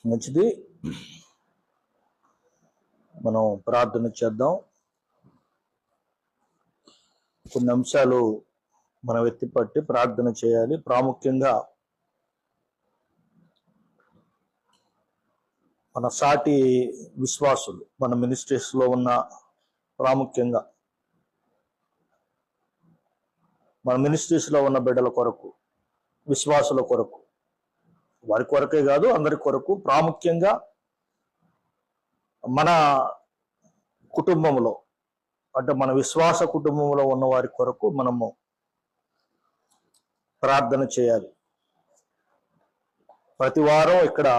మంచిది. మనం ప్రార్థన చేద్దాం. కొన్ని అంశాలు మనం ఎత్తిపట్టి ప్రార్థన చేయాలి. ప్రాముఖ్యంగా మన సాటి విశ్వాసులు, మన మినిస్ట్రీస్ లో ఉన్న, ప్రాముఖ్యంగా మన మినిస్ట్రీస్ లో ఉన్న బిడ్డల కొరకు, విశ్వాసుల కొరకు, వారి కొరకే కాదు అందరి కొరకు, ప్రాముఖ్యంగా మన కుటుంబంలో అంటే మన విశ్వాస కుటుంబంలో ఉన్న వారి కొరకు మనము ప్రార్థన చేయాలి. ప్రతి వారం ఇక్కడ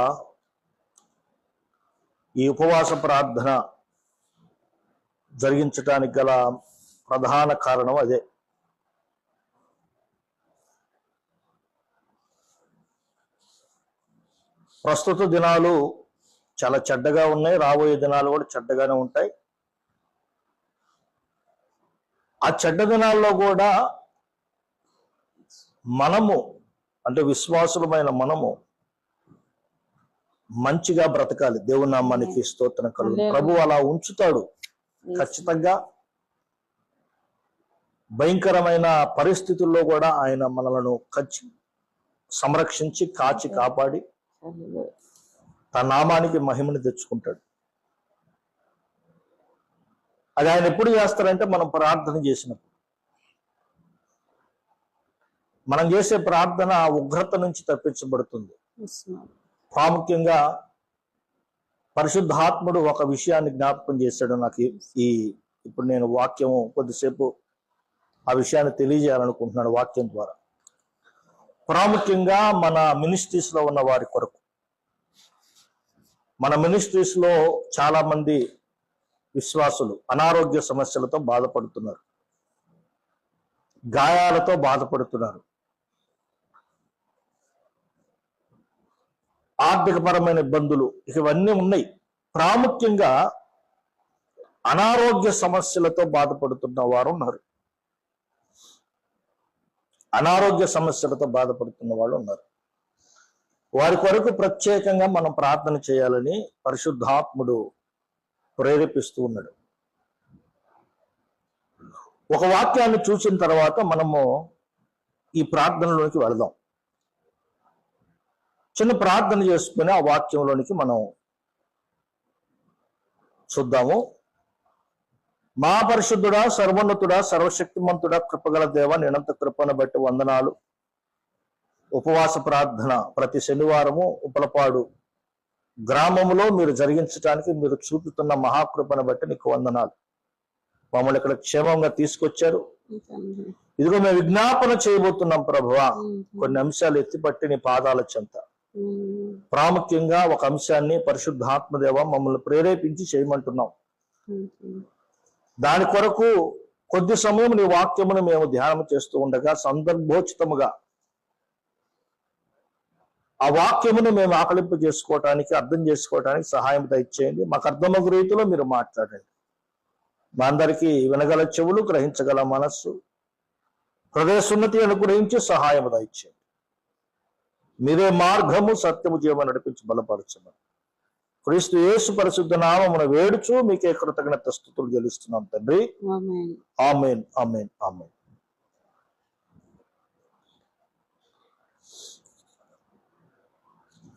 ఈ ఉపవాస ప్రార్థన జరిగించడానికి గల ప్రధాన కారణం అదే. ప్రస్తుత దినాలు చాలా చెడ్డగా ఉన్నాయి, రాబోయే దినాలు కూడా చెడ్డగానే ఉంటాయి. ఆ చెడ్డ దినాల్లో కూడా మనము అంటే విశ్వాసులమైన మనము మంచిగా బ్రతకాలి. దేవుని నామానికి స్తోత్రం కలుగు. ప్రభు అలా ఉంచుతాడు ఖచ్చితంగా. భయంకరమైన పరిస్థితుల్లో కూడా ఆయన మనలను సంరక్షించి కాచి కాపాడి తన నామానికి మహిమని తెచ్చుకుంటాడు. అది ఆయన ఎప్పుడు చేస్తారంటే మనం ప్రార్థన చేసినప్పుడు. మనం చేసే ప్రార్థన ఉగ్రత నుంచి తప్పించబడుతుంది. ప్రాముఖ్యంగా పరిశుద్ధాత్ముడు ఒక విషయాన్ని జ్ఞాపకం చేశాడు నాకు. ఇప్పుడు నేను వాక్యము కొద్దిసేపు ఆ విషయాన్ని తెలియజేయాలనుకుంటున్నాను వాక్యం ద్వారా. ప్రాముఖ్యంగా మన మినిస్ట్రీస్ లో ఉన్న వారి కొరకు. మన మినిస్ట్రీస్ లో చాలా మంది విశ్వాసులు అనారోగ్య సమస్యలతో బాధపడుతున్నారు, గాయాలతో బాధపడుతున్నారు, ఆర్థికపరమైన ఇబ్బందులు, ఇవన్నీ ఉన్నాయి. ప్రాముఖ్యంగా అనారోగ్య సమస్యలతో బాధపడుతున్న వారు ఉన్నారు. అనారోగ్య సమస్యలతో బాధపడుతున్న వాళ్ళు ఉన్నారు. వారి కొరకు ప్రత్యేకంగా మనం ప్రార్థన చేయాలని పరిశుద్ధాత్ముడు ప్రేరేపిస్తూ ఉన్నాడు. ఒక వాక్యాన్ని చూసిన తర్వాత మనము ఈ ప్రార్థనలోనికి వెళదాం. చిన్న ప్రార్థన చేసుకుని ఆ వాక్యంలోనికి మనం చూద్దాము. మా పరిశుద్ధుడా, సర్వోన్నతుడా, సర్వశక్తిమంతుడా, కృపగల దేవ, నేనంత కృపను బట్టి వందనాలు. ఉపవాస ప్రార్థన ప్రతి శనివారము ఉప్పలపాడు గ్రామంలో మీరు జరిగించడానికి మీరు చూపుతున్న మహాకృపను బట్టి నీకు వందనాలు. మమ్మల్ని ఇక్కడ క్షేమంగా తీసుకొచ్చారు. ఇదిగో మేము విజ్ఞాపన చేయబోతున్నాం ప్రభువా. కొన్ని అంశాలు ఎత్తిపట్టి నీ పాదాల చెంత. ప్రాముఖ్యంగా ఒక అంశాన్ని పరిశుద్ధాత్మదేవ మమ్మల్ని ప్రేరేపించి చేయమంటున్నాం. దాని కొరకు కొద్ది సమయం నీ వాక్యమును మేము ధ్యానం చేస్తూ ఉండగా సందర్భోచితముగా ఆ వాక్యమును మేము ఆకలింపు చేసుకోవటానికి, అర్థం చేసుకోవటానికి సహాయం దయచేయండి. మాకు అర్థమగు రీతిలో మీరు మాట్లాడండి. మా అందరికీ వినగల చెవులు, గ్రహించగల మనస్సు, హృదయ సున్నతి అనుగ్రహించి సహాయం దయచేయండి. మీరే మార్గము, సత్యము, జీవనం నడిపించి బలపరచమని క్రీస్తు యేసు పరిశుద్ధ నామమున వేడుచు మీకే కృతజ్ఞత స్తుతులు చెల్లిస్తున్నాం తండ్రి. ఆమేన్, ఆమేన్, ఆమేన్.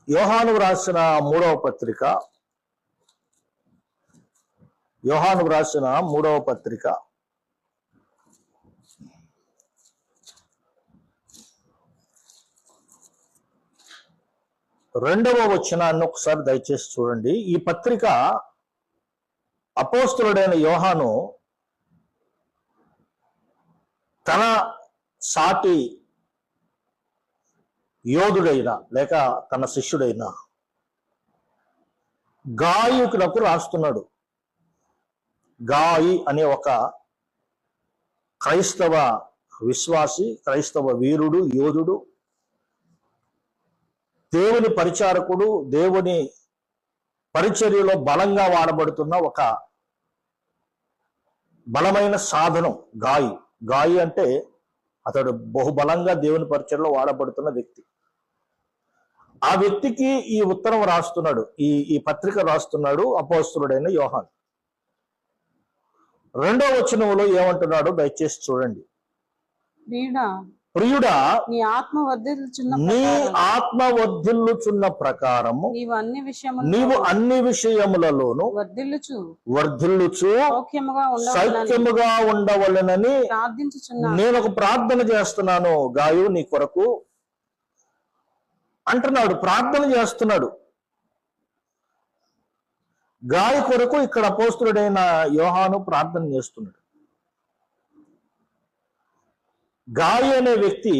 యోహాను రాసిన మూడవ పత్రిక, యోహాను రాసిన మూడవ పత్రిక 2వ వచనాన్ని ఒకసారి దయచేసి చూడండి. ఈ పత్రిక అపోస్తలుడైన యోహాను తన సాటి యోధుడైన లేక తన శిష్యుడైన గాయకులకు రాస్తున్నాడు. గాయి అనే ఒక క్రైస్తవ విశ్వాసి, క్రైస్తవ వీరుడు, యోధుడు, దేవుని పరిచారకుడు, దేవుని పరిచర్యలో బలంగా వాడబడుతున్న ఒక బలమైన సాధనం గాయి. గాయి అంటే అతడు బహుబలంగా దేవుని పరిచర్యలో వాడబడుతున్న వ్యక్తి. ఆ వ్యక్తికి ఈ ఉత్తరం రాస్తున్నాడు, ఈ పత్రిక రాస్తున్నాడు అపోస్తలుడైన యోహాను. 2వ వచనంలో ఏమంటున్నాడు దయచేసి చూడండి. ప్రియుడా, నీ ఆత్మ వర్ధిల్లుచున్న ప్రకారము నీవు అన్ని విషయములలోను వర్ధిల్లుచు సౌఖ్యముగా ఉండవలెనని నేను ఒక ప్రార్థన చేస్తున్నాను గాయు నీ కొరకు అంటున్నాడు. ప్రార్థన చేస్తున్నాడు గాయు కొరకు. ఇక్కడ అపోస్తలుడైన యోహాను ప్రార్థన చేస్తున్నాడు. గాయి అనే వ్యక్తి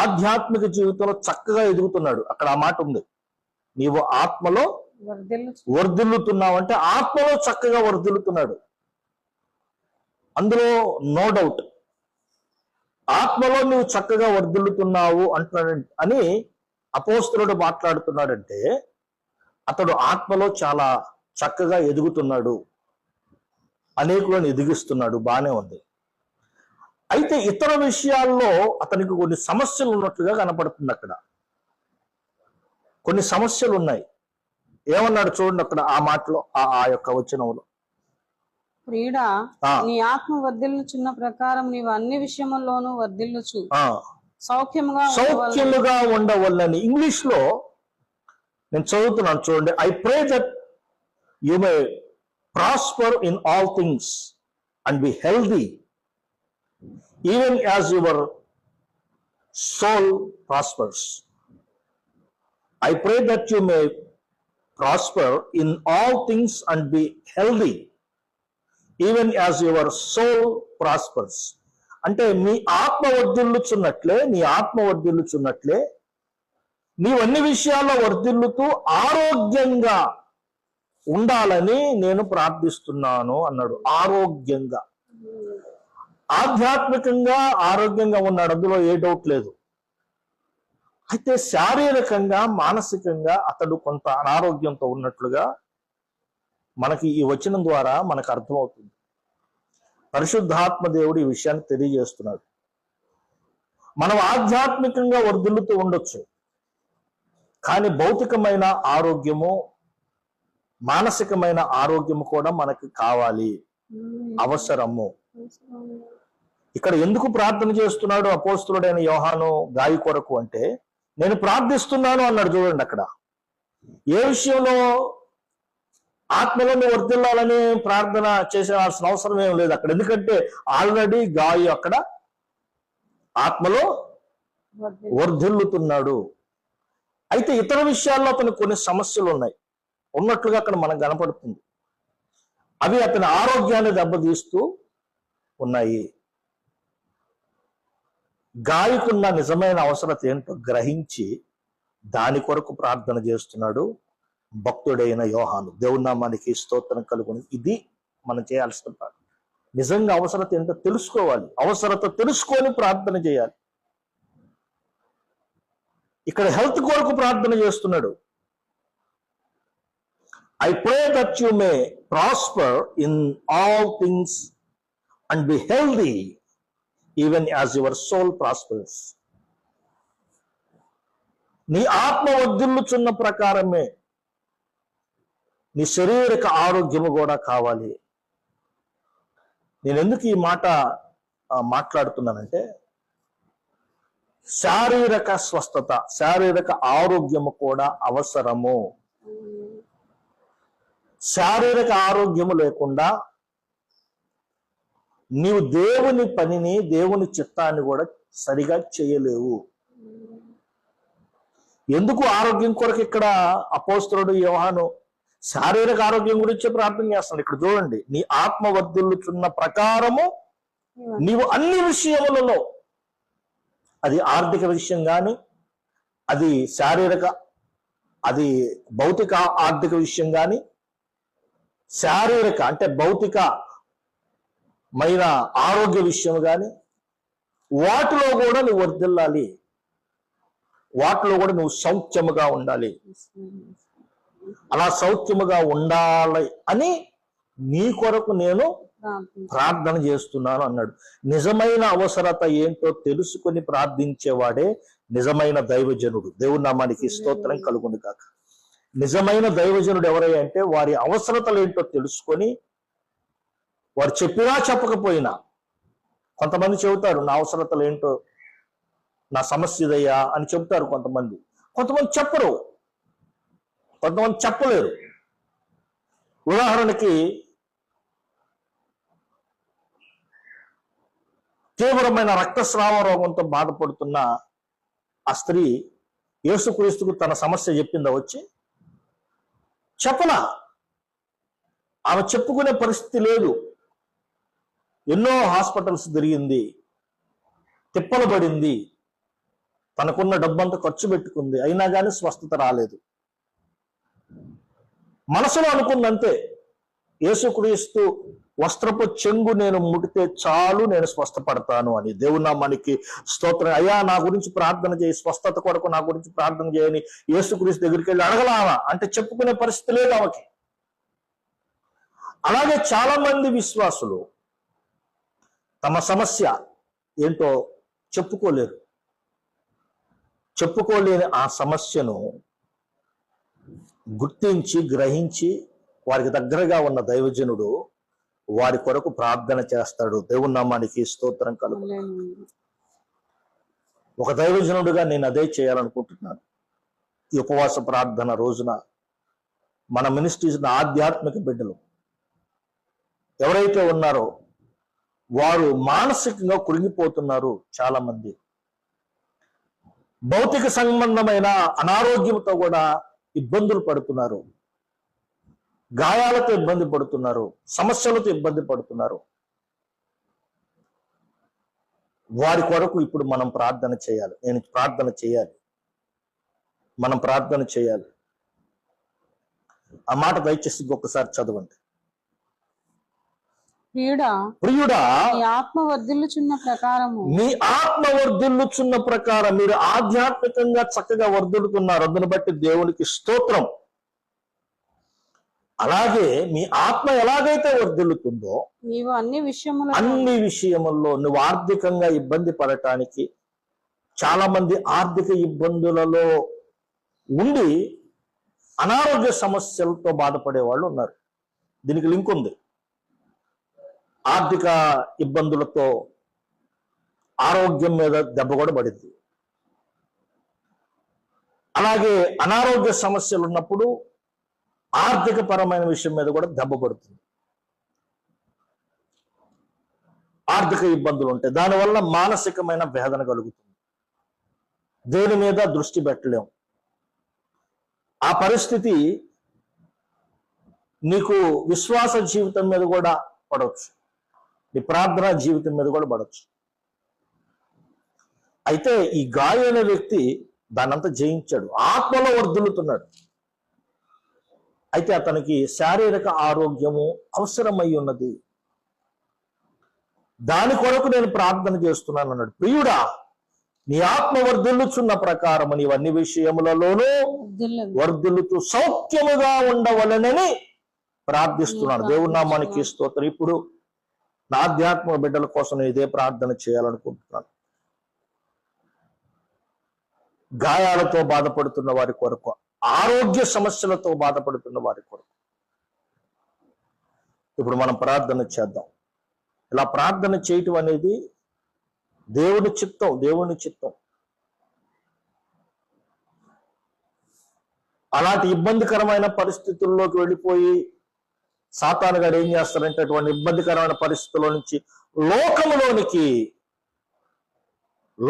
ఆధ్యాత్మిక జీవితంలో చక్కగా ఎదుగుతున్నాడు. అక్కడ ఆ మాట ఉంది, నీవు ఆత్మలో వర్ధిల్లుతున్నావు అంటే ఆత్మలో చక్కగా వర్ధిల్లుతున్నాడు. అందులో నో డౌట్. ఆత్మలో నువ్వు చక్కగా వర్ధిల్లుతున్నావు అంటున్నాడు అని అపోస్తలుడు మాట్లాడుతున్నాడంటే అతడు ఆత్మలో చాలా చక్కగా ఎదుగుతున్నాడు, అనేకులను ఎదిగిస్తున్నాడు. బానే ఉంది. అయితే ఇతర విషయాల్లో అతనికి కొన్ని సమస్యలు ఉన్నట్లుగా కనపడుతుంది. అక్కడ కొన్ని సమస్యలు ఉన్నాయి. ఏమన్నాడు చూడండి అక్కడ ఆ మాటలో, ఆ యొక్క వచనంలో. ప్రియుడా, నీ ఆత్మ వర్ధిల్లుచున్న ప్రకారం నీవు అన్ని విషయముల్లోనూ వర్ధిల్లుచు సౌఖ్యముగా ఉండవల్లని. ఇంగ్లీష్ లో నేను చదువుతున్నాను చూడండి. I pray that you may prosper in all things and be healthy even as your soul prospers. I pray that you may prosper in all things and be healthy, even as your soul prospers. అంటే మీ ఆత్మ వర్ధిల్లుచున్నట్లే నీవు అన్ని విషయాల్లో వర్ధిల్లుతూ ఆరోగ్యంగా ఉండాలని నేను ప్రార్థిస్తున్నాను అన్నాడు. ఆరోగ్యంగా, ఆధ్యాత్మికంగా ఆరోగ్యంగా ఉన్నాడు, అందులో ఏ డౌట్ లేదు. అయితే శారీరకంగా మానసికంగా అతడు కొంత అనారోగ్యంతో ఉన్నట్లుగా మనకి ఈ వచనం ద్వారా మనకు అర్థమవుతుంది. పరిశుద్ధాత్మ దేవుడు ఈ విషయాన్ని తెలియజేస్తున్నాడు. మనం ఆధ్యాత్మికంగా వర్ధిల్లుతూ ఉండొచ్చు, కానీ భౌతికమైన ఆరోగ్యము మానసికమైన ఆరోగ్యము కూడా మనకి కావాలి, అవసరము. ఇక్కడ ఎందుకు ప్రార్థన చేస్తున్నాడు అపోస్తలుడైన యోహాను గాయి కొరకు అంటే, నేను ప్రార్థిస్తున్నాను అన్నాడు. చూడండి అక్కడ ఏ విషయంలో ఆత్మలో వర్ధిల్లాలని ప్రార్థన చేసేవాల్సిన అవసరం ఏం లేదు అక్కడ. ఎందుకంటే ఆల్రెడీ గాయి అక్కడ ఆత్మలో వర్ధిల్లుతున్నాడు. అయితే ఇతర విషయాల్లో అతనికి కొన్ని సమస్యలు ఉన్నట్లుగా అక్కడ మనకు కనపడుతుంది. అవి అతని ఆరోగ్యాన్ని దెబ్బతీస్తూ ఉన్నాయి. గాయకున్న నిజమైన అవసరత ఏంటో గ్రహించి దాని కొరకు ప్రార్థన చేస్తున్నాడు భక్తుడైన యోహాను. దేవుని నామానికి స్తోత్రం కలుగును. ఇది మనం చేయాల్సిన ప్రార్థన. నిజంగా అవసరత ఏంటో తెలుసుకోవాలి, అవసరత తెలుసుకొని ప్రార్థన చేయాలి. ఇక్కడ హెల్త్ కొరకు ప్రార్థన చేస్తున్నాడు. I pray that you may prosper in all things and be healthy even as your soul prospers. నీ ఆత్మ వర్ధిల్లుచున్న ప్రకారమే నీ శారీరక ఆరోగ్యము కూడా కావాలి. నేను ఎందుకు ఈ మాట మాట్లాడుతున్నానంటే, శారీరక స్వస్థత, శారీరక ఆరోగ్యము కూడా అవసరము. శారీరక ఆరోగ్యము లేకుండా నీవు దేవుని పనిని, దేవుని చిత్తాన్ని కూడా సరిగా చేయలేవు. ఎందుకు ఆరోగ్యం కొరకు ఇక్కడ అపోస్తలుడు యోహాను శారీరక ఆరోగ్యం గురించి ప్రార్థన చేస్తాడు. ఇక్కడ చూడండి, నీ ఆత్మ వర్ధిల్లుచున్న ప్రకారము నీవు అన్ని విషయములలో, అది ఆర్థిక విషయం కానీ, అది శారీరక, అది భౌతిక ఆర్థిక విషయం కానీ, శారీరక అంటే భౌతికమైన ఆరోగ్య విషయం కానీ, వాటిలో కూడా నువ్వు వర్ధిల్లాలి, వాటిలో కూడా నువ్వు సౌఖ్యముగా ఉండాలి. అలా సౌఖ్యముగా ఉండాలి అని నీ కొరకు నేను ప్రార్థన చేస్తున్నాను అన్నాడు. నిజమైన అవసరత ఏంటో తెలుసుకొని ప్రార్థించేవాడే నిజమైన దైవజనుడు. దేవుని నామానికి స్తోత్రం కలుగును కాక. నిజమైన దైవజనుడు ఎవరై అంటే వారి అవసరతలు ఏంటో తెలుసుకొని, వారు చెప్పినా చెప్పకపోయినా, కొంతమంది చెబుతారు నా అవసరతలు ఏంటో, నా సమస్య ఇదయ్యా అని చెబుతారు కొంతమంది. కొంతమంది చెప్పరు, కొంతమంది చెప్పలేరు. ఉదాహరణకి తీవ్రమైన రక్తస్రావ రోగంతో బాధపడుతున్న ఆ స్త్రీ యేసుక్రీస్తుకు తన సమస్య చెప్పిందా? వచ్చి చెప్పలా. ఆమె చెప్పుకునే పరిస్థితి లేదు. ఎన్నో హాస్పిటల్స్ తిరిగింది, తిప్పలు పడింది, తనకున్న డబ్బంతా ఖర్చు పెట్టుకుంది, అయినా కానీ స్వస్థత రాలేదు. మనసులో అనుకుందంతే, యేసుక్రీస్తు వస్త్రపు చెంగు నేను ముడితే చాలు, నేను స్వస్థపడతాను అని. దేవుని నామానికి స్తోత్రం. అయ్యా నా గురించి ప్రార్థన చేయి, స్వస్థత కొరకు నా గురించి ప్రార్థన చేయని యేసుక్రీస్తు దగ్గరికి వెళ్ళి అడగలామా అంటే చెప్పుకునే పరిస్థితి లేదు ఆమెకి. అలాగే చాలా మంది విశ్వాసులు తమ సమస్య ఏంటో చెప్పుకోలేరు. చెప్పుకోలేని ఆ సమస్యను గుర్తించి గ్రహించి వారికి దగ్గరగా ఉన్న దైవజనుడు వారి కొరకు ప్రార్థన చేస్తాడు. దేవుని నామానికి స్తోత్రం కలుగు. ఒక దైవజనుడుగా నేను అదే చేయాలనుకుంటున్నాను. ఈ ఉపవాస ప్రార్థన రోజున మన మినిస్ట్రీస్ ఆధ్యాత్మిక బిడ్డలు ఎవరైతే ఉన్నారో వారు మానసికంగా కృంగిపోతున్నారు. చాలా మంది భౌతిక సంబంధమైన అనారోగ్యంతో కూడా ఇబ్బందులు పడుతున్నారు, గాయాలతో ఇబ్బంది పడుతున్నారు, సమస్యలతో ఇబ్బంది పడుతున్నారు. వారి కొరకు ఇప్పుడు మనం ప్రార్థన చేయాలి. నేను ప్రార్థన చేయాలి, మనం ప్రార్థన చేయాలి. ఆ మాట దయచేసి ఒక్కసారి చదవండి. ప్రియుడా, నీ ఆత్మ వర్ధిల్లుచున్న ప్రకారం మీరు ఆధ్యాత్మికంగా చక్కగా వర్ధిల్లుతున్నారు. అందును బట్టి దేవునికి స్తోత్రం. అలాగే మీ ఆత్మ ఎలాగైతే వర్ధిల్లుతుందో నీవు అన్ని విషయముల్లో నువ్వు ఆర్థికంగా ఇబ్బంది పడటానికి, చాలా మంది ఆర్థిక ఇబ్బందులలో ఉండి అనారోగ్య సమస్యలతో బాధపడే వాళ్ళు ఉన్నారు. దీనికి లింక్ ఉంది. ఆర్థిక ఇబ్బందులతో ఆరోగ్యం మీద దెబ్బ కూడా పడింది. అలాగే అనారోగ్య సమస్యలు ఉన్నప్పుడు ఆర్థిక పరమైన విషయం మీద కూడా దెబ్బ పడుతుంది. ఆర్థిక ఇబ్బందులు ఉంటాయి, దానివల్ల మానసికమైన వేదన కలుగుతుంది. దేని మీద దృష్టి పెట్టలేం. ఆ పరిస్థితి నీకు విశ్వాస జీవితం మీద కూడా పడవచ్చు, నీ ప్రార్థనా జీవితం మీద కూడా పడవచ్చు. అయితే ఈ గాయ అనే వ్యక్తి దానంతా జయించాడు, ఆత్మలో వర్ధిల్లుతున్నాడు. అయితే అతనికి శారీరక ఆరోగ్యము అవసరమై ఉన్నది. దాని కొరకు నేను ప్రార్థన చేస్తున్నాను అన్నాడు. ప్రియుడా, నీ ఆత్మ వర్ధిల్లుచున్న ప్రకారం నీవు అన్ని విషయములలోనూ వర్ధిల్లుతూ సౌఖ్యముగా ఉండవలనని ప్రార్థిస్తున్నాను. దేవుని నామానికి స్తోత్రం. ఇప్పుడు నా ఆధ్యాత్మిక బిడ్డల కోసం నేను ఇదే ప్రార్థన చేయాలనుకుంటున్నాను. గాయాలతో బాధపడుతున్న వారి కొరకు, ఆరోగ్య సమస్యలతో బాధపడుతున్న వారి కొరకు ఇప్పుడు మనం ప్రార్థన చేద్దాం. ఇలా ప్రార్థన చేయటం అనేది దేవుని చిత్తం. అలాంటి ఇబ్బందికరమైన పరిస్థితుల్లోకి వెళ్ళిపోయి సాతాను గారు ఏం చేస్తారంటే అటువంటి ఇబ్బందికరమైన పరిస్థితుల్లో నుంచి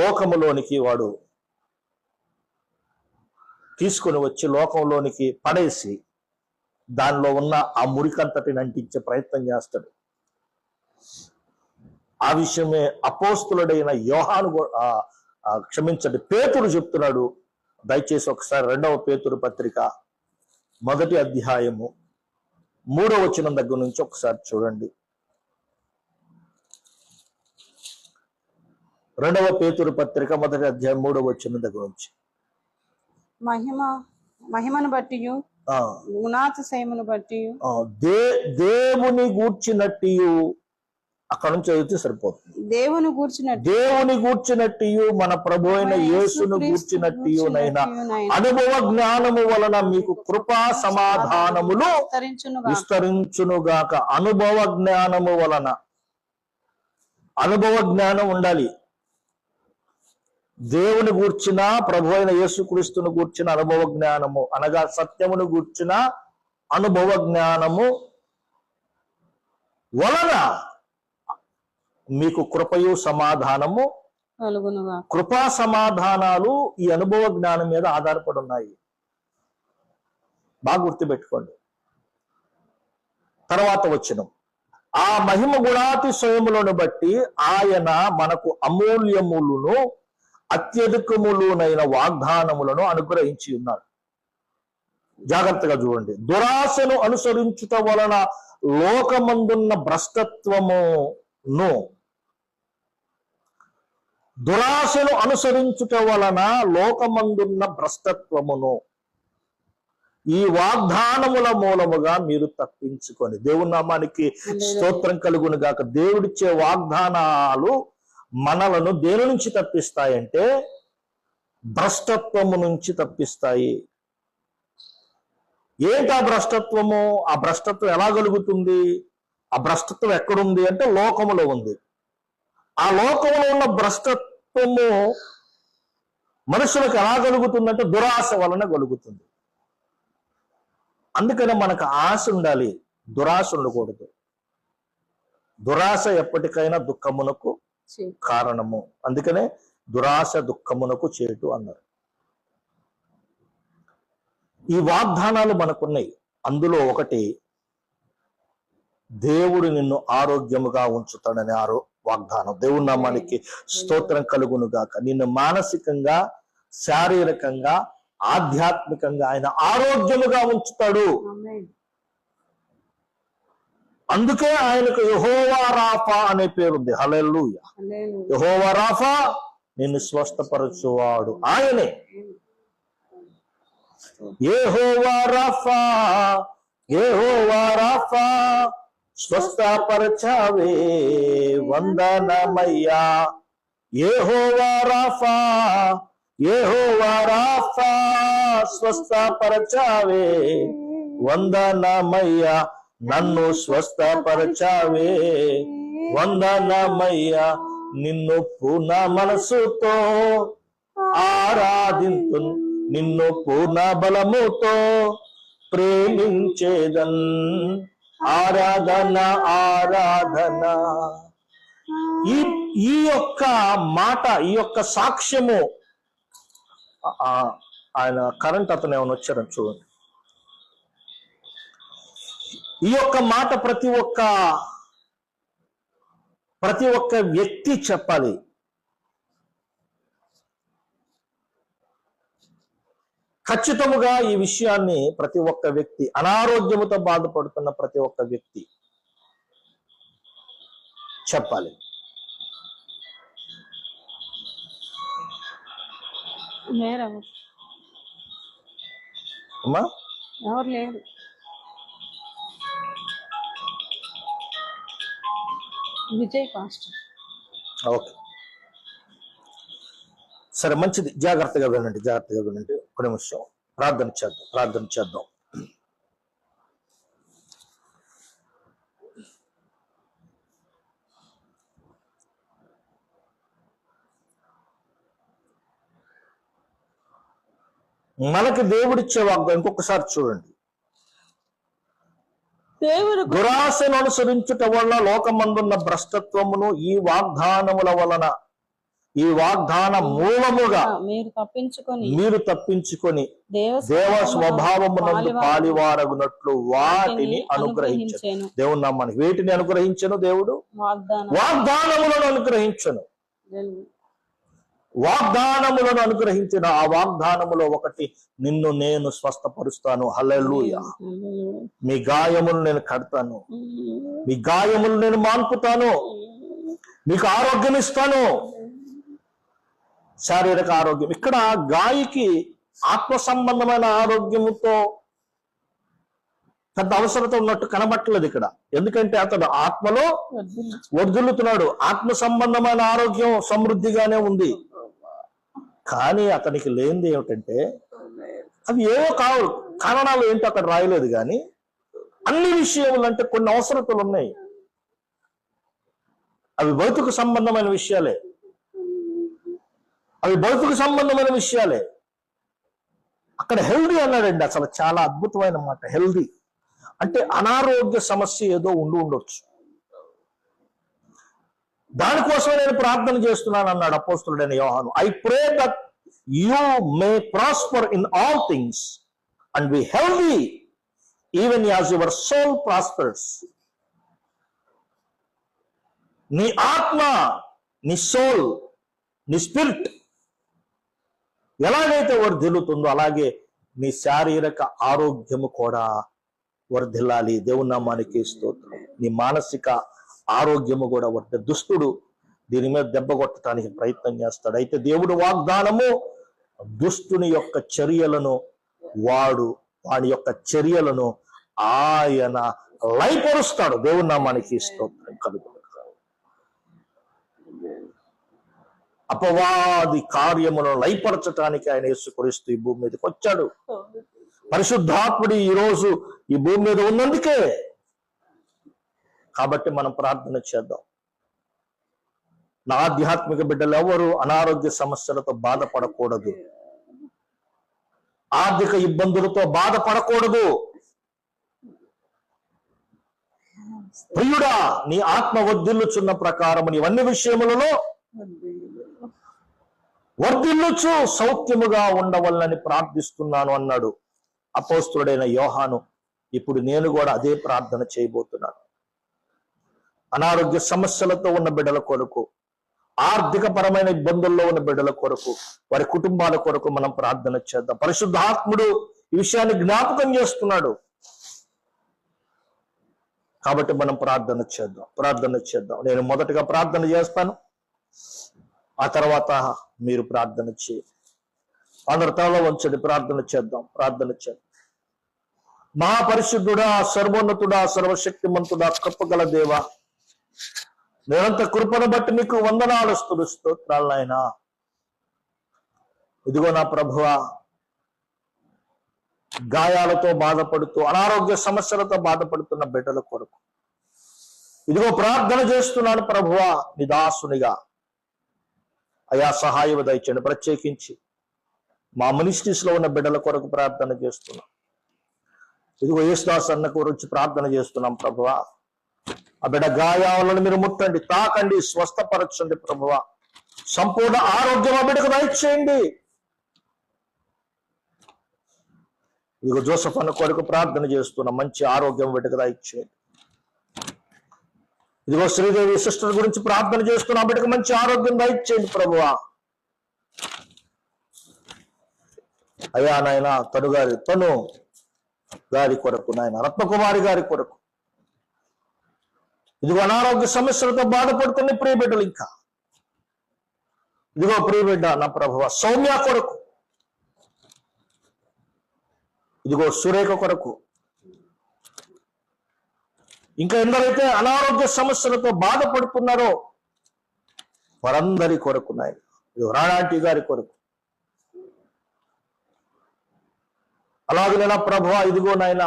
లోకములోనికి వాడు తీసుకొని వచ్చి లోకంలోనికి పడేసి దానిలో ఉన్న ఆ మురికంతటిని అంటించే ప్రయత్నం చేస్తాడు. ఆ విషయమే అపోస్తులుడైన యోహాను, పేతురు చెప్తున్నాడు. దయచేసి ఒకసారి 2వ పేతురు పత్రిక 1వ అధ్యాయము 3వ వచనం దగ్గర నుంచి ఒకసారి చూడండి. 2వ పేతురు పత్రిక 1వ అధ్యాయం 3వ వచనం దగ్గర నుంచి. మహిమను బట్టి గుణాతిశయమును బట్టి దేవుని గూర్చినట్టు అక్కడ నుంచి చదివితే సరిపోతుంది. దేవుని గూర్చినట్టు దేవుని గూర్చినట్టు మన ప్రభు అయిన యేసును గూర్చినట్టునైనా అనుభవ జ్ఞానము వలన మీకు కృపా సమాధానములు విస్తరించునుగాక. అనుభవ జ్ఞానము వలన, అనుభవ జ్ఞానం ఉండాలి. దేవుని గూర్చిన, ప్రభు అయిన యేసుక్రీస్తును గూర్చిన అనుభవ జ్ఞానము అనగా సత్యమును గూర్చిన అనుభవ జ్ఞానము వలన మీకు కృపయు సమాధానము కలుగునుగా. కృపా సమాధానాలు ఈ అనుభవ జ్ఞానం మీద ఆధారపడి ఉన్నాయి. బాగా గుర్తుపెట్టుకోండి. తర్వాత వచనం, ఆ మహిమ గుణాతిశయములను బట్టి ఆయన మనకు అమూల్యములను అత్యధికములునైన వాగ్దానములను అనుగ్రహించి ఉన్నాడు. జాగ్రత్తగా చూడండి. దురాశను అనుసరించుట వలన లోకమందున్న భ్రష్టత్వమును, దురాశను అనుసరించుట వలన లోకమందున్న భ్రష్టత్వమును ఈ వాగ్దానముల మూలముగా మీరు తప్పించుకొని, దేవుని నామానికి స్తోత్రం కలుగును గాక. దేవుడిచ్చే వాగ్దానాలు మనలను దేని నుంచి తప్పిస్తాయంటే భ్రష్టత్వము నుంచి తప్పిస్తాయి. ఏంటి ఆ భ్రష్టత్వము? ఆ భ్రష్టత్వం ఎలా కలుగుతుంది? ఆ భ్రష్టత్వం ఎక్కడుంది అంటే లోకములో ఉంది. ఆ లోకంలో ఉన్న భ్రష్టత్వము మనుషులకు ఎలా కలుగుతుందంటే దురాశ వలన కలుగుతుంది. అందుకనే మనకు ఆశ ఉండాలి, దురాశ ఉండకూడదు. దురాశ ఎప్పటికైనా దుఃఖమునకు కారణము. అందుకనే దురాశ దుఃఖమునకు చేటు అన్నారు. ఈ వాగ్దానాలు మనకున్నాయి. అందులో ఒకటి, దేవుడు నిన్ను ఆరోగ్యముగా ఉంచుతాడనే వాగ్దానం. దేవుని నామానికి స్తోత్రం కలుగును గాక. నిన్ను మానసికంగా, శారీరకంగా, ఆధ్యాత్మికంగా ఆయన ఆరోగ్యముగా ఉంచుతాడు. అందుకే ఆయనకు యెహోవా రాఫా అనే పేరుంది. హల్లెలూయా. యెహోవా రాఫా నిన్ను స్వస్థపరచువాడు ఆయనే. యెహోవా రాఫా, యెహోవా రాఫా స్వస్థపరచావే వందనమయ్యా. యెహోవా రాఫా, యెహోవా రాఫా స్వస్థపరచావే వందనమయ్యా. నన్ను స్వస్థపరచావే వందనమయ్యా. నిన్ను పూర్ణ మనసుతో ఆరాధింతు, నిన్ను పూర్ణ బలముతో ప్రేమించేదన్. ఆరాధన ఆరాధన. ఈ యొక్క మాట, ఈ యొక్క సాక్ష్యము, ఆయన కరెంట్ అతను ఏమైనా వచ్చారని చూడండి. ఈ యొక్క మాట ప్రతి ఒక్క వ్యక్తి చెప్పాలి. ఖచ్చితముగా ఈ విషయాన్ని ప్రతి ఒక్క వ్యక్తి, అనారోగ్యముతో బాధపడుతున్న ప్రతి ఒక్క వ్యక్తి చెప్పాలి. అమ్మా ఎవరు లేరు. విజయ్ పాస్టర్. ఓకే, సరే, మంచిది. జాగ్రత్తగా వినండి, జాగ్రత్తగా వినండి. ఒక నిమిషం ప్రార్థన చేద్దాం. మనకి దేవుడిచ్చే వాగ్దానం ఇంకొకసారి చూడండి. దురాశను అనుసరించుట వల్ల లోకమందున్న భ్రష్టత్వమును ఈ వాగ్దానముల వలన, ఈ వాగ్దాన మూలముగా మీరు తప్పించుకొని దేవ స్వభావమునందు పాలివారగునట్లు వాటిని అనుగ్రహించను. దేవుని నామానికి వేటిని అనుగ్రహించను? దేవుడు వాగ్దానములను అనుగ్రహించను. వాగ్దానములను అనుగ్రహించిన ఆ వాగ్దానములో ఒకటి, నిన్ను నేను స్వస్థపరుస్తాను. హల్లెలూయా. మీ గాయములు నేను కడతాను, మీ గాయములు నేను మాన్పుతాను, మీకు ఆరోగ్యం ఇస్తాను, శారీరక ఆరోగ్యం. ఇక్కడ గాయకి ఆత్మ సంబంధమైన ఆరోగ్యముతో పెద్ద అవసరత ఉన్నట్టు కనబట్టలేదు ఇక్కడ. ఎందుకంటే అతడు ఆత్మలో వర్ధిల్లుతున్నాడు. ఆత్మ సంబంధమైన ఆరోగ్యం సమృద్ధిగానే ఉంది. కానీ అతనికి లేనిది ఏమిటంటే, అవి ఏవో కారణాలు ఏంటో అక్కడ రాయలేదు. కానీ అన్ని విషయములు అంటే కొన్ని అవసరతలు ఉన్నాయి. అవి భౌతిక సంబంధమైన విషయాలే. అక్కడ హెల్దీ అన్నాడండి. అసలు చాలా అద్భుతమైన మాట. హెల్దీ అంటే అనారోగ్య సమస్య ఏదో ఉండొచ్చు. దానికోసం నేను ప్రార్థన చేస్తున్నాను అన్నాడు అపోస్తలుడైన యోహాను. I pray that you may prosper in all things and be healthy even as your soul prospers. నీ ఆత్మ, నీ సోల్, నీ స్పిరిట్ ఎలాగైతే వర్ధిల్లుతుందో అలాగే నీ శారీరక ఆరోగ్యము కూడా వర్ధిల్లాలి. దేవుని నామానికి స్తోత్రం. నీ మానసిక ఆరోగ్యము కూడా దుష్టుడు దీని మీద దెబ్బ కొట్టడానికి ప్రయత్నం చేస్తాడు. అయితే దేవుడు వాగ్దానము, దుష్టుని యొక్క చర్యలను వాడి యొక్క చర్యలను ఆయన లయపరుస్తాడు. దేవుని నామానికి స్తోత్రం కలుగు. అపవాది కార్యములను లయపరచటానికి ఆయన యేసుక్రీస్తు ఈ భూమి మీదకి వచ్చాడు. పరిశుద్ధాత్ముడు ఈ రోజు ఈ భూమి మీద ఉన్నందుకే. కాబట్టి మనం ప్రార్థన చేద్దాం. నా ఆధ్యాత్మిక బిడ్డలు ఎవరు అనారోగ్య సమస్యలతో బాధపడకూడదు, ఆర్థిక ఇబ్బందులతో బాధపడకూడదు. ప్రియుడా, నీ ఆత్మ వర్ధిల్లుచున్న ప్రకారం నీవన్ని విషయములలో వర్ధిల్లుచు సౌఖ్యముగా ఉండవల్లని ప్రార్థిస్తున్నాను అన్నాడు అపోస్తలుడైన యోహాను. ఇప్పుడు నేను కూడా అదే ప్రార్థన చేయబోతున్నాను. అనారోగ్య సమస్యలతో ఉన్న బిడ్డల కొరకు, ఆర్థిక పరమైన ఇబ్బందుల్లో ఉన్న బిడ్డల కొరకు, వారి కుటుంబాల కొరకు మనం ప్రార్థన చేద్దాం. పరిశుద్ధాత్ముడు ఈ విషయాన్ని జ్ఞాపకం చేస్తున్నాడు. కాబట్టి మనం ప్రార్థన చేద్దాం. నేను మొదటగా ప్రార్థన చేస్తాను, ఆ తర్వాత మీరు ప్రార్థన చేయండి. అందరు తలలో వంచండి, ప్రార్థన చేద్దాం. మహాపరిశుద్ధుడా, సర్వోన్నతుడా, సర్వశక్తిమంతుడా, కృపగల దేవ, నిరంత కృపను బట్టి నీకు వందనాలు, స్తోత్రాలు నాయనా. ఇదిగో నా ప్రభువా, గాయాలతో బాధపడుతూ అనారోగ్య సమస్యలతో బాధపడుతున్న బిడ్డల కొరకు ఇదిగో ప్రార్థన చేస్తున్నాను ప్రభువా. నీ దాసునిగా అయా సహాయం దయచేయండి. ప్రత్యేకించి మా మినిస్ట్రీస్ లో ఉన్న బిడ్డల కొరకు ప్రార్థన చేస్తున్నాం. ఇదిగో యేసుదాస్ అన్న గురించి ప్రార్థన చేస్తున్నాం ప్రభువా. ఆ బిడ్డ గాయాలను మీరు ముట్టండి, తాకండి, స్వస్థపరచండి ప్రభువా. సంపూర్ణ ఆరోగ్యం ఆ బిడ్డకు దయచేయండి. ఇదిగో జోసఫ్ అన్న కొరకు ప్రార్థన చేస్తున్నాం, మంచి ఆరోగ్యం బిడ్డకు దయచేయండి. ఇదిగో శ్రీదేవి సిస్టర్ గురించి ప్రార్థన చేస్తున్నా, బిడ్డకు మంచి ఆరోగ్యం దయచేయండి ప్రభువా. అయ్యా నాయన తను గారి కొరకు, నాయన రత్నకుమారి గారి కొరకు, ఇదిగో అనారోగ్య సమస్యలతో బాధపడుతున్న ప్రియ బిడ్డలు, ఇంకా ఇదిగో ప్రియ బిడ్డ నా ప్రభువా సౌమ్య కొరకు, ఇదిగో సురేఖ కొరకు, ఇంకా ఎందరైతే అనారోగ్య సమస్యలతో బాధపడుతున్నారో వారందరి కొరకు నాయన, ఇదిగో రాణాంటి గారి కొరకు, అలాగే నా ప్రభువా ఇదిగో నాయన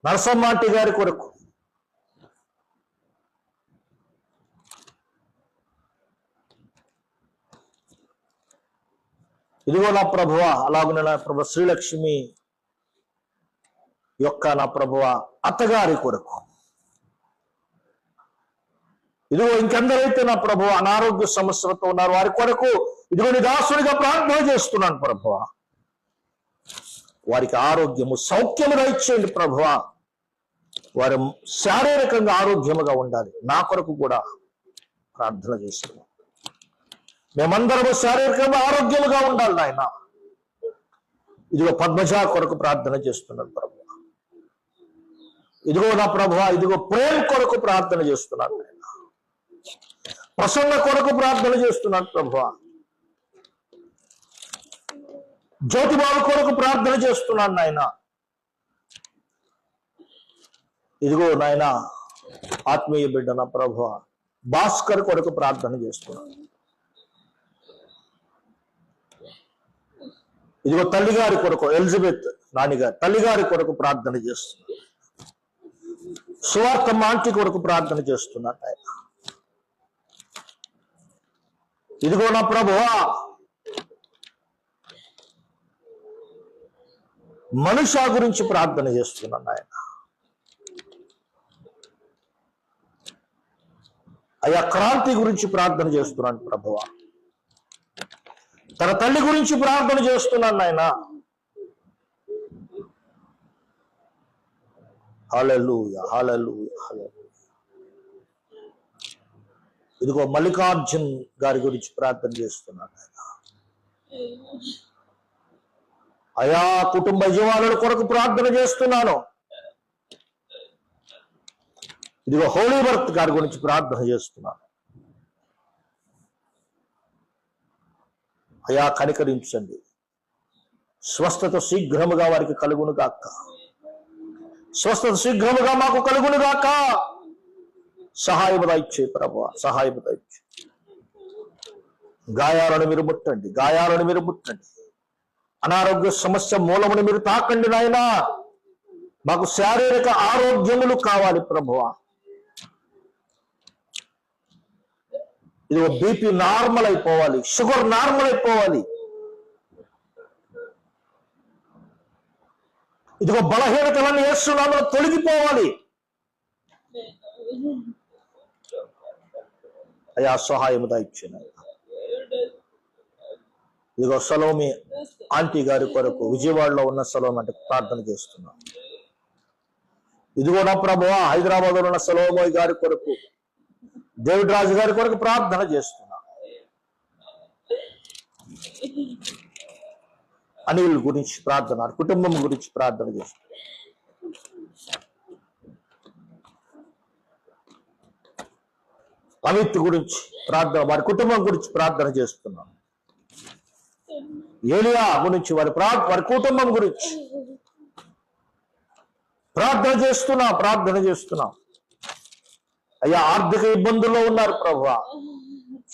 నరసమ్మాంటి గారి కొరకు, ఇదిగో నా ప్రభువా అలాగే నా ప్రభు శ్రీలక్ష్మి యొక్క నా ప్రభువా అత్తగారి కొరకు, ఇదిగో ఇంకెందరైతే నా ప్రభువ అనారోగ్య సమస్యలతో ఉన్నారు వారి కొరకు ఇదిగో నీ దాసునిగా ప్రార్థన చేస్తున్నాను ప్రభువా. వారికి ఆరోగ్యము సౌఖ్యము దయచేయండి ప్రభువా. వారు శారీరకంగా ఆరోగ్యముగా ఉండాలి. నా కొరకు కూడా ప్రార్థన చేస్తున్నాం. మేమందరము శారీరకంగా ఆరోగ్యముగా ఉండాలి నాయన. ఇదిగో పద్మజ కొరకు ప్రార్థన చేస్తున్నాను ప్రభు. ఇదిగో నా ప్రభువా ఇదిగో ప్రేమ కొరకు ప్రార్థన చేస్తున్నాను నాయన. ప్రసన్న కొరకు ప్రార్థన చేస్తున్నాను ప్రభువా. జ్యోతిబాబు కొరకు ప్రార్థన చేస్తున్నాను నాయన. ఇదిగో నాయన ఆత్మీయ బిడ్డ నా ప్రభువా భాస్కర్ కొరకు ప్రార్థన చేస్తున్నాను. ఇదిగో తల్లిగారి కొరకు ఎలిజబెత్ నానిగారు తల్లిగారి కొరకు ప్రార్థన చేస్తున్నాను. సువార్త మాంటి కొరకు ప్రార్థన చేస్తున్నాను ఆయన. ఇదిగో నా ప్రభువా మనుష గురించి ప్రార్థన చేస్తున్నాను ఆయన. అయ్యా క్రాంతి గురించి ప్రార్థన చేస్తున్నాను ప్రభువా. తన తల్లి గురించి ప్రార్థన చేస్తున్నాను నాయన. హల్లెలూయా హల్లెలూయా హల్లెలూయా. ఇదిగో మల్లికార్జున్ గారి గురించి ప్రార్థన చేస్తున్నాను ఆయన. అయా కుటుంబ యజమానుల కొరకు ప్రార్థన చేస్తున్నాను. ఇదిగో హోలీవర్త్ గారి గురించి ప్రార్థన చేస్తున్నాను. అయా కనికరించండి. స్వస్థత శీఘ్రముగా వారికి కలుగును గాక. స్వస్థత శీఘ్రముగా మాకు కలుగును గాక. సహాయము దయచే ప్రభువా, సహాయము దయచే. గాయాలను మీరు ముట్టండి, గాయాలను మీరు ముట్టండి. అనారోగ్య సమస్య మూలమును మీరు తాకండి నాయన. మాకు శారీరక ఆరోగ్యములు కావాలి ప్రభువా. ఇదిగో బీపీ నార్మల్ అయిపోవాలి, షుగర్ నార్మల్ అయిపోవాలి. ఇదిగో బలహీనతలన్నీ యేసునామములో తొలగిపోవాలి. అయ్యా సహాయము దయచేయండి. ఇదిగో సలోమి ఆంటీ గారి కొరకు విజయవాడలో ఉన్న సలోమి అంటే ప్రార్థన చేస్తున్నాం. ఇదిగో నా ప్రభువా హైదరాబాద్ లో ఉన్న సలోమోయ్ గారి కొరకు డేవిడ్ రాజు గారి కొరకు ప్రార్థన చేస్తున్నా. అనిల్ గురించి ప్రార్థన, కుటుంబం గురించి ప్రార్థన చేస్తున్నా. అమిత్ గురించి ప్రార్థన, వారి కుటుంబం గురించి ప్రార్థన చేస్తున్నాం. ఏలియా గురించి వారి కుటుంబం గురించి ప్రార్థన చేస్తున్నాం. అయ్యా ఆర్థిక ఇబ్బందుల్లో ఉన్నారు ప్రభువా,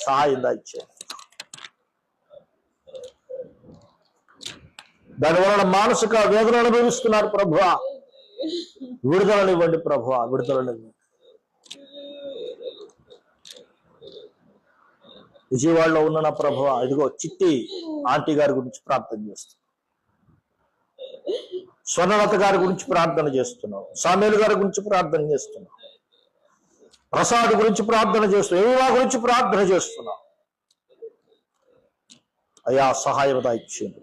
సహాయం దయచేయండి. దానివలన మానసిక వేదన అనుభవిస్తున్నారు ప్రభువా, విడుదలనివ్వండి ప్రభువా, విడుదలనివ్వండి. విజయవాడలో ఉన్న నా ప్రభువా ఇదిగో చిట్టి ఆంటీ గారి గురించి ప్రార్థన చేస్తున్నాం. స్వర్ణలత గారి గురించి ప్రార్థన చేస్తున్నాం. సామేలు గారి గురించి ప్రార్థన చేస్తున్నాం. ప్రసాద్ గురించి ప్రార్థన చేస్తున్నాం. ఏవా గురించి ప్రార్థన చేస్తున్నాం. అయ్యా సహాయం దయచేయండి.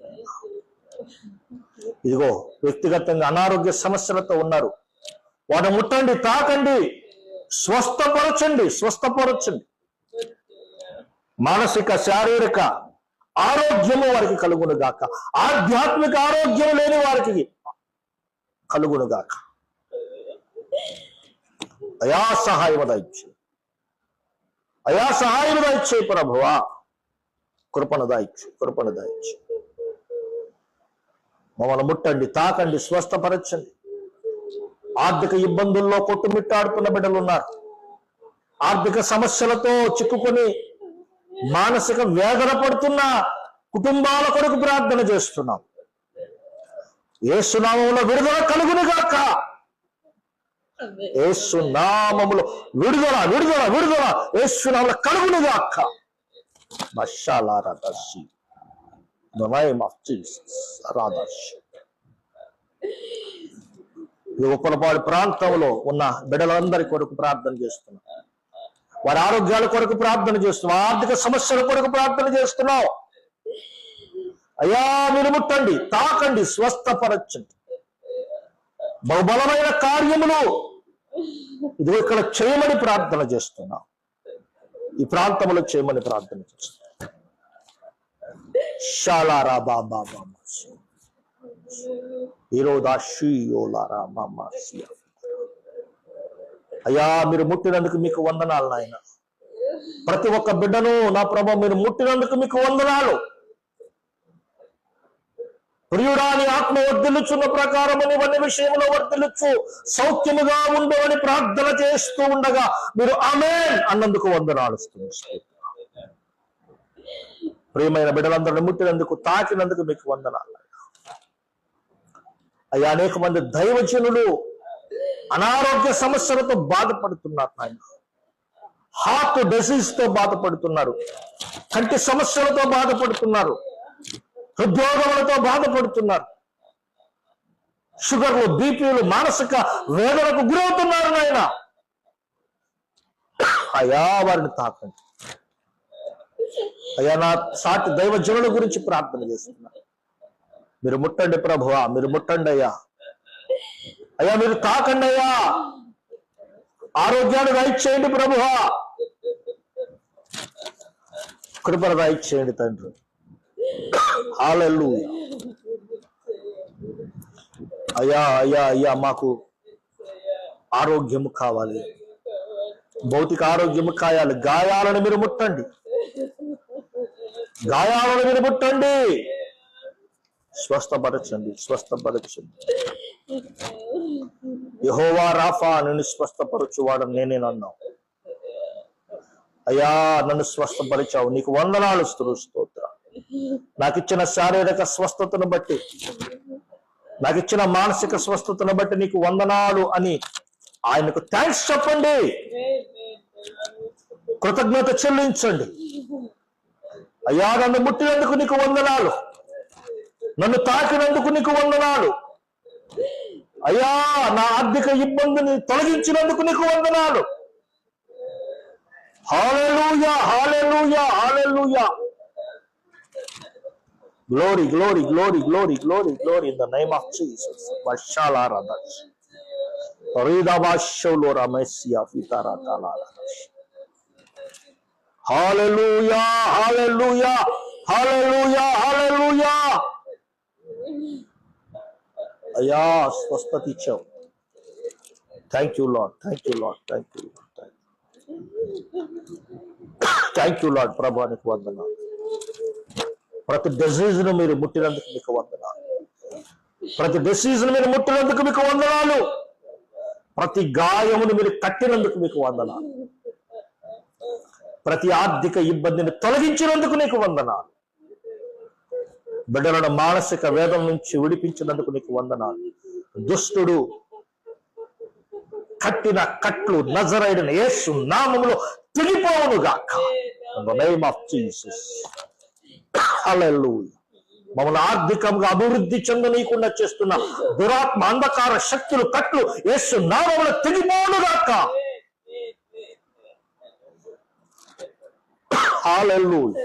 ఇదిగో వ్యక్తిగతంగా అనారోగ్య సమస్యలతో ఉన్నారు, వాటిని ముట్టండి, తాకండి, స్వస్థపరచండి. మానసిక శారీరక ఆరోగ్యము వారికి కలుగును గాక. ఆధ్యాత్మిక ఆరోగ్యం లేని వారికి కలుగును గాక. అయా సహాయం దయచే ప్రభువా, కృపను దయచే. మమ్మల్ని ముట్టండి, తాకండి, స్వస్థపరచండి. ఆర్థిక ఇబ్బందుల్లో కొట్టుమిట్టాడుతున్న బిడ్డలు ఉన్నారు. ఆర్థిక సమస్యలతో చిక్కుకొని మానసిక వేదన పడుతున్న కుటుంబాల కొరకు ప్రార్థన చేస్తున్నాం. యేసు నామములో విడుదల కలుగును గాక. యేసు నామములో విడుదల యేసు నామములో కలుగును గాక. మషాలారదర్శి the name of Jesus రాదర్శి. Uppalapadu ప్రాంతంలో ఉన్న బిడ్డలందరి కొరకు ప్రార్థన చేస్తున్నాం. వారి ఆరోగ్యాల కొరకు ప్రార్థన చేస్తున్నాం. ఆర్థిక సమస్యల కొరకు ప్రార్థన చేస్తున్నాం. అయ్యా మీరు ముట్టండి, తాకండి, స్వస్థపరచండి. బహుబలమైన కార్యములు ఇది ఇక్కడ చేయమని ప్రార్థన చేస్తున్నాం. ఈ ప్రాంతంలో చేయమని ప్రార్థన చేస్తున్నాం. షాలారా బాబా అయ్యా మీరు ముట్టినందుకు మీకు వందనాలు నాయన. ప్రతి ఒక్క బిడ్డను నా ప్రభు మీరు ముట్టినందుకు మీకు వందనాలు. ప్రియుడా నీ ఆత్మ వర్ధిల్లుచున్న ప్రకారము నీవన్ని విషయంలో వర్ధిల్లుచు సౌఖ్యముగా ఉండవని ప్రార్థన చేస్తూ ఉండగా మీరు ఆమేన్ అన్నందుకు వందనాలు. ప్రియమైన బిడ్డలందరిని ముట్టినందుకు, తాకినందుకు మీకు వందనాలు అయ్యా. అనేక మంది దైవజనులు అనారోగ్య సమస్యలతో బాధపడుతున్నారు నాయన. హార్ట్ డిసీజ్ తో బాధపడుతున్నారు, కంటి సమస్యలతో బాధపడుతున్నారు, హృద్రోగములతో బాధపడుతున్నారు, షుగర్లు, బీపీలు, మానసిక వేదనకు గురవుతున్నారు నాయన. అయ్యా వారిని తాకండి అయ్యా. నా సాటి దైవజనుల గురించి ప్రార్థన చేస్తున్నా. మీరు ముట్టండి ప్రభువా, మీరు ముట్టండి అయ్యా. అయ్యా మీరు తాకండి అయ్యా. ఆరోగ్యాన్ని దయచేయండి ప్రభువా, కృపను దయచేయండి తండ్రి. హల్లెలూయా. అయ్యా అయ్యా అయ్యా మాకు ఆరోగ్యము కావాలి, భౌతిక ఆరోగ్యము కావాలి. గాయాలను మీరు ముట్టండి, గాయాలను మీరు ముట్టండి, స్వస్థపరచండి, స్వస్థపరచండి. యెహోవా రాఫా నిన్ను స్వస్థపరచువాడని నేనేనన్నావు అయ్యా. నన్ను స్వస్థపరిచావు, నీకు వందనాలు స్తోత్రం. నాకు ఇచ్చిన శారీరక స్వస్థతను బట్టి, నాకు ఇచ్చిన మానసిక స్వస్థతను బట్టి నీకు వందనాలు అని ఆయనకు థ్యాంక్స్ చెప్పండి, కృతజ్ఞత చెల్లించండి. అయ్యా నన్ను ముట్టినందుకు నీకు వందనాలు, నన్ను తాకినందుకు నీకు వందనాలు అయ్యా. నా ఆర్థిక ఇబ్బందిని తొలగించినందుకు నీకు వందనాలు. హల్లెలూయా, hallelujah, hallelujah. Glory, glory, glory, glory, glory, glory in the name of Jesus. Vashalaradash. Ridavashulora Messia Fitaratalash. Hallelujah, hallelujah, hallelujah, hallelujah. అయ్యా స్వస్థత ఇచ్చావు. Thank you Lord, thank you Lord, thank you Lord, thank you Lord. ప్రభానికి వందనాలు. ప్రతి disease ను మీరు ముట్టినందుకు మీకు వందనాలు, ప్రతి డిసీజ్ ను మీరు ముట్టినందుకు మీకు వందనాలు, ప్రతి గాయమును మీరు కట్టినందుకు మీకు వందనాలు, ప్రతి ఆర్థిక ఇబ్బందిని తొలగించినందుకు నీకు వందనాలు, బిడ్డలను మానసిక వేదన నుంచి విడిపించినందుకు నీకు వందనాలు. దుష్టుడు కట్టిన కట్లు నజరైన యేసు నామములో తెగిపోవును గాక. In the name of Jesus. హల్లెలూయా. మమ్మల్ని ఆర్థికంగా అభివృద్ధి చెందనీయకుండా చేస్తున్న దురాత్మ అంధకార శక్తులు కట్లు యేసు నామములో తెగిపోవును గాక. Hallelujah,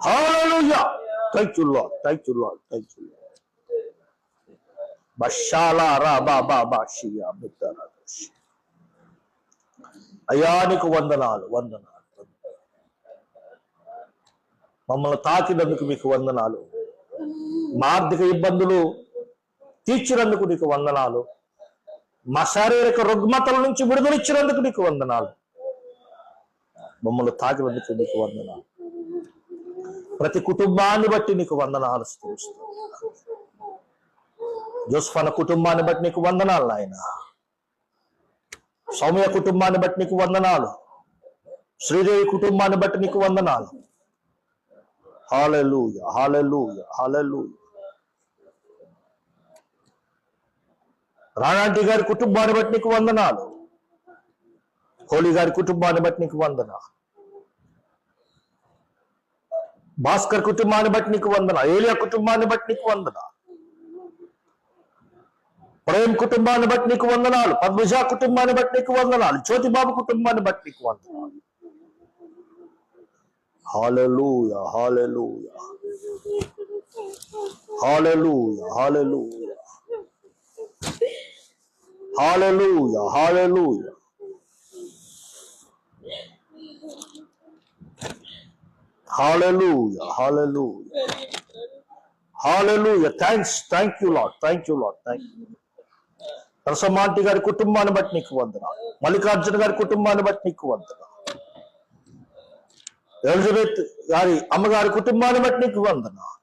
hallelujah. Thank you Lord, thank you Lord, thank you Lord. బషాలా రా బాబా బాషియా బితరదష్. అయ్యా నీకు వందనాలు, వందనాలు. మమ్మల్ని తాకినందుకు మీకు వందనాలు, మా ఆర్థిక ఇబ్బందులు తీర్చినందుకు నీకు వందనాలు, మా శారీరక రుగ్మతల నుంచి విడుదలిచ్చినందుకు నీకు వందనాలు, మమ్మల్ని తాకినందుకు నీకు వందనాలు. ప్రతి కుటుంబాన్ని బట్టి నీకు వందనాలు. జోస్ఫాన కుటుంబాన్ని బట్టి నీకు వందనాలు నాయన. సౌమ్య కుటుంబాన్ని బట్టి నీకు వందనాలు. శ్రీదేవి కుటుంబాన్ని బట్టి నీకు వందనాలు. హల్లెలూయా, హల్లెలూయా, హల్లెలూయా. రాణాంటి గారి కుటుంబాన్ని బట్టి నీకు వందనాలు. హోలీ గారి కుటుంబాన్ని బట్టి నీకు వందనాలు. భాస్కర్ కుటుంబాన్ని బట్టి నీకు వందనాలు. ఏలియా కుటుంబాన్ని బట్టి నీకు వందనాలు. ప్రేమ్ కుటుంబాన్ని బట్టి నీకు వందనాలు. పద్మజ కుటుంబాన్ని బట్టి నీకు వందనాలు. జ్యోతిబాబు కుటుంబాన్ని బట్టి నీకు వందనాలు. హల్లెలూయా, hallelujah, hallelujah, hallelujah, hallelujah, hallelujah. Hallelujah, hallelujah, hallelujah. Thank you Lord, thank you Lord, thank you. రసమాంటి గారి కుటుంబాన్ని బట్టి నీకు వందనాలు. మల్లికార్జున గారి కుటుంబాన్ని బట్టి నీకు వందనాలు. ఎలిజబెత్ గారి అమ్మగారి కుటుంబాన్ని బట్టి నీకు వందనాలు.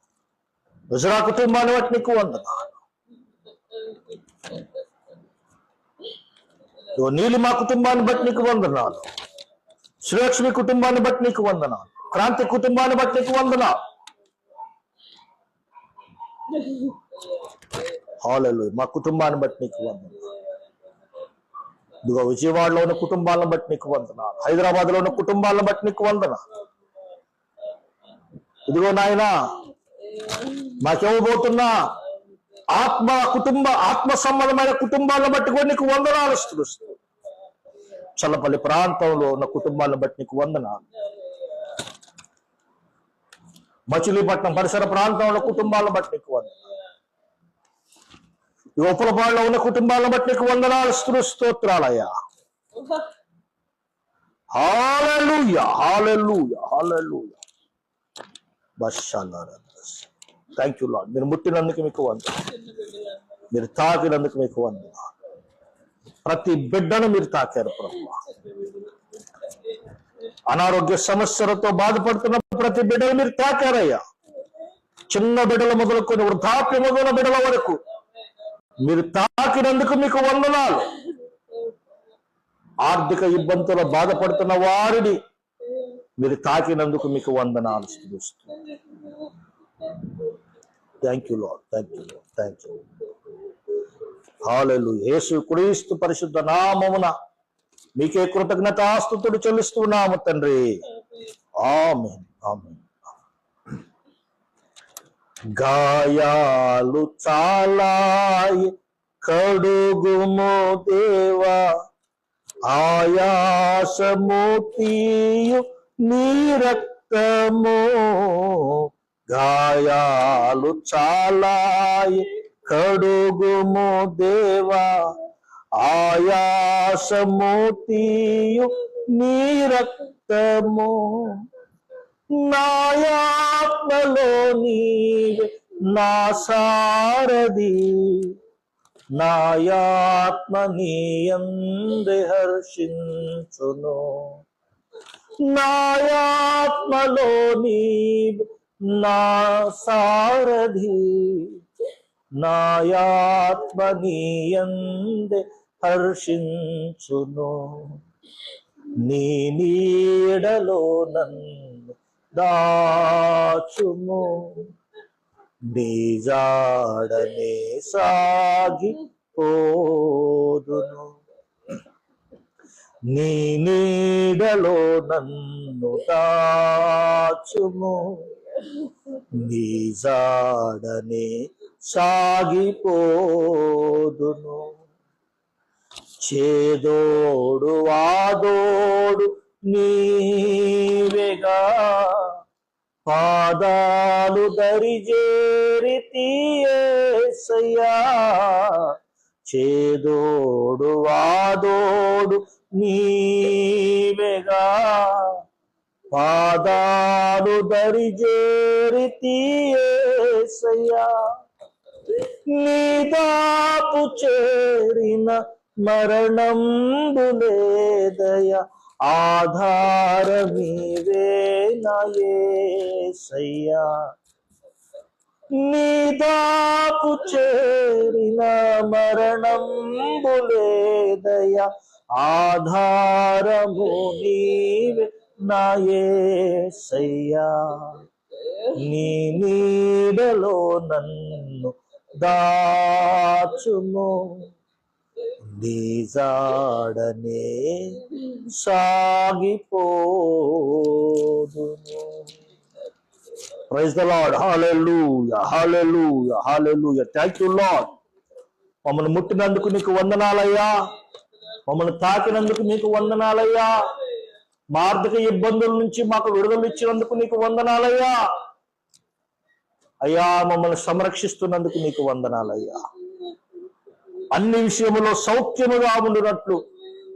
ఉజ్రా కుటుంబాన్ని బట్టి నీకు వందనాలు. నీలిమా కుటుంబాన్ని బట్టి నీకు వందనాలు. శ్రీలక్ష్మి కుటుంబాన్ని బట్టి నీకు వందనాలు. క్రాంతి కుటుంబాన్ని బట్టి నీకు వందనాలు. హల్లెలూయా. మా కుటుంబాన్ని బట్టి నీకు వందనాలు. ఇదిగో విజయవాడలో ఉన్న కుటుంబాలను బట్టి నీకు వందనాలు. హైదరాబాద్ లో ఉన్న కుటుంబాలను బట్టి నీకు వందనాలు. ఇదిగో నాయన మాకేమబోతున్నా ఆత్మ సంబంధమైన కుటుంబాలను బట్టి కూడా నీకు వందనాలు. చల్లపల్లి ప్రాంతంలో ఉన్న కుటుంబాలను బట్టి నీకు వందనాలు. మచిలీపట్నం పరిసర ప్రాంతంలో కుటుంబాలను బట్టి నీకు వందనాలు. ఉప్పలపాడులో ఉన్న కుటుంబాలను బట్టి నీకు వందనాలు. స్తోత్రాలయ్యా. Hallelujah, hallelujah, hallelujah. Thank you Lord. మీరు ముట్టినందుకు మీకు వందనాలు. మీరు తాకినందుకు మీకు వందనాలు. ప్రతి బిడ్డను మీరు తాకారు ప్రభువా. అనారోగ్య సమస్యలతో బాధపడుతున్న ప్రతి బిడ్డను మీరు తాకారయ్యా. చిన్న బిడ్డల మొదలుకొని వృద్ధాప్యమున్న బిడ్డల వరకు మీరు తాకినందుకు మీకు వందనాలు. ఆర్థిక ఇబ్బందుల బాధపడుతున్న వారిని మీరు తాకినందుకు మీకు వందనాలు. Thank you Lord, thank you Lord, thank you. Hallelujah. Yesu Kristu పరిశుద్ధ నామమున మీకే కృతజ్ఞతాస్తుతులు చెల్లిస్తున్నాము తండ్రి. ఆమేన్, ఆమేన్. గాయాలు చాలాయి కడుగుము దేవా, ఆయాసము తీయు నీ రక్తము. గాయాలు చాలాయి కడుగుము దేవా, ఆయాసము తీయు నీ రక్తము. నాయాత్మలో నీవే నా సారథి, నాయాత్మ నీయందే హర్షించును. నాయాత్మలో నీవే నా సారథి, నాయాత్మ నీయందే హర్షించును. నీ నీడలో నన్ను దాచుము, నీ జాడనే సాగిపోదును. నీ నీడలో నన్ను దాచుము, నీ జాడనే సాగిపోదును. చేదోడు వాదోడు నీవేగా, పాదాలు దరిజేరి తీయేసయ్యా. చేదోడు వాదోడు నీవేగా, పాదాలు దరిజేరి తీయేసయ్యా. నీ దాపు చేరిన మరణంబు లేదయ్యా, ఆధారమీవే నా యేసయ్యా. నీ దాపు చేరిన మరణంబు లేదయ్యా, ఆధారము నీవే నా యేసయ్యా. నీ నీడలో నన్ను దాచుము, నీ జాడనే సాగిపోదును. Praise the Lord. Hallelujah, hallelujah, hallelujah. Thank you Lord. మమ్మల్ని ముట్టినందుకు నీకు వందనాలయ్యా. మమ్మల్ని తాకినందుకు నీకు వందనాలయ్యా. మా ఆర్థిక ఇబ్బందుల నుంచి మాకు విడుదల ఇచ్చినందుకు నీకు వందనాలయ్యా. అయ్యా, మమ్మల్ని సంరక్షిస్తున్నందుకు నీకు వందనాలయ్యా. అన్ని విషయములో సౌఖ్యముగా ఉండునట్లు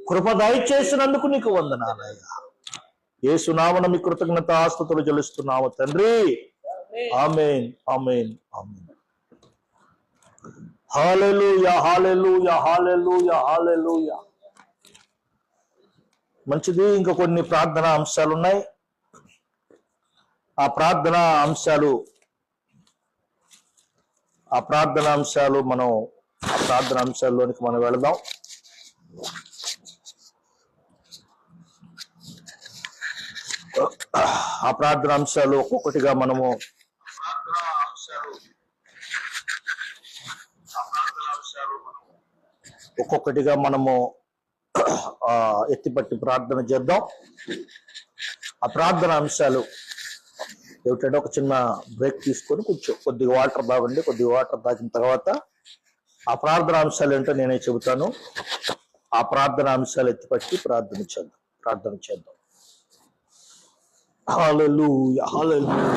కృప దయచేసినందుకు నీకు వందనాలయ్యా. యేసు నామమున మీ కృతజ్ఞతాస్తుతులు చెల్లిస్తున్నాము తండ్రి. ఆమేన్, ఆమేన్, ఆమేన్. హల్లెలూయా, హల్లెలూయా, హల్లెలూయా, హల్లెలూయా. మంచిది. ఇంకా కొన్ని ప్రార్థనా అంశాలు ఉన్నాయి. ఆ ప్రార్థనా అంశాలు ఆ ప్రార్థనాంశాలు ఆ ప్రార్థనాంశాల్లోనికి మనం వెళదాం. ఆ ప్రార్థనాంశాలు ఒక్కొక్కటిగా మనము ఎత్తిపట్టి ప్రార్థన చేద్దాం. ఆ ప్రార్థన అంశాలు ఏమిటంటే, ఒక చిన్న బ్రేక్ తీసుకొని కొద్దిగా వాటర్ తాగండి. కొద్దిగా వాటర్ తాగిన తర్వాత ఆ ప్రార్థన అంశాలు ఏంటో నేనే చెబుతాను. ఆ ప్రార్థన అంశాలు ఎత్తిపట్టి ప్రార్థన చేద్దాం. హల్లెలూయా, హల్లెలూయా.